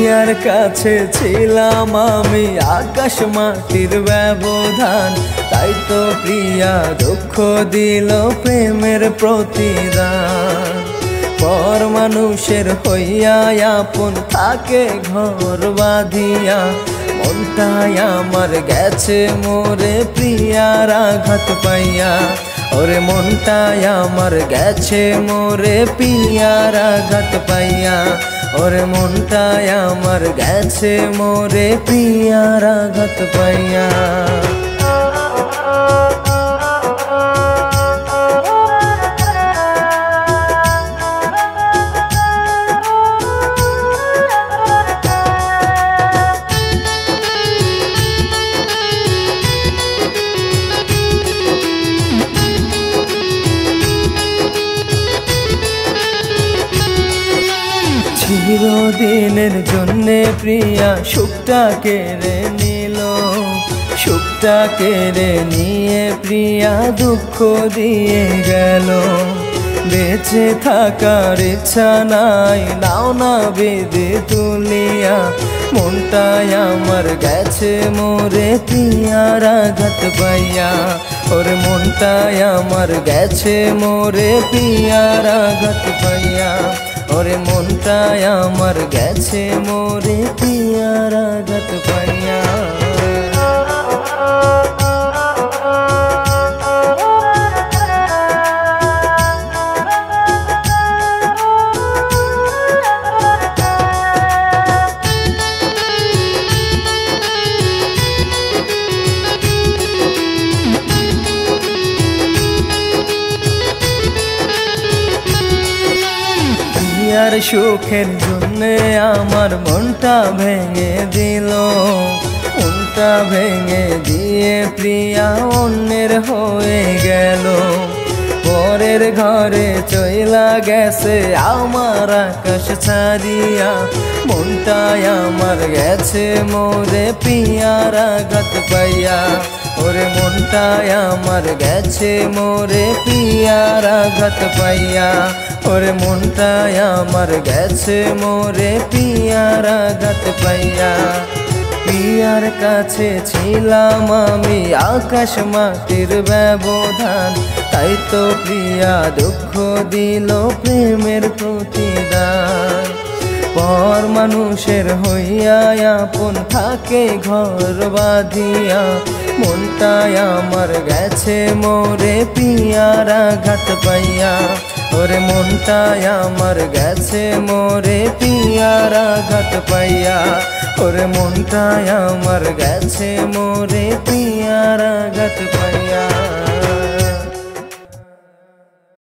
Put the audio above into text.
প্রিয়ার কাছে ছিলাম আমি আকাশ মাটির ব্যবধান, তাই তো প্রিয়া দুঃখ দিল প্রেমের প্রতিদান। পর মানুষের হইয়া আপন থাকে ঘর বাঁধিয়া, মনটাই আমার গেছে মোরে প্রিয়ার আঘাত পাইয়া। ওরে মনটাই আমার গেছে মোরে প্রিয়ার আঘাত পাইয়া। ওরে মনটাই আমার গেছে মোরে প্রিয়ার আঘাত পাইয়া। চিরদিনের জন্যে প্রিয়া সুখটা কেড়ে নিল, সুখটা কেড়ে নিয়ে প্রিয়া দুঃখ দিয়ে গেল। বেঁচে থাকার ইচ্ছা নাই, নাও না বেঁধে তুলিয়া, মনটাই আমার গেছে মোরে প্রিয়ার আঘাত পাইয়া। ওরে মনটাই আমার গেছে মোরে প্রিয়ার আঘাত পাইয়া। ওরে মনটাই আমার গেছে মোরে প্রিয়ার আঘাত পাইয়া। প্রিয়ার সুখের জন্যে আমার মনটা ভেঙে দিল, মনটা ভেঙে দিয়ে প্রিয়া অন্যের হয়ে গেল। পরের ঘরে চইলা গেছে আমার আকাশ ছাড়িয়া, মনটাই আমার গেছে মোরে প্রিয়ার আঘাত পাইয়া। ওরে মনটাই আমার গেছে মোরে প্রিয়ার আঘাত পাইয়া। ওরে মনটাই আমার গেছে মোরে প্রিয়ার আঘাত পাইয়া। প্রিয়ার কাছে ছিলাম আমি আকাশ মাটির ব্যবধান, তাই তো প্রিয়া দুঃখ দিল প্রেমের প্রতিদান। পর মানুষের হইয়া আপন থাকে ঘর বাঁধিয়া, মনটাই আমার গেছে মোরে প্রিয়ার আঘাত পাইয়া। ওরে মনটাই আমার গেছে মোরে প্রিয়ার আঘাত পাইয়া। ওরে মনটাই আমার গেছে মোরে প্রিয়ার আঘাত পাইয়া।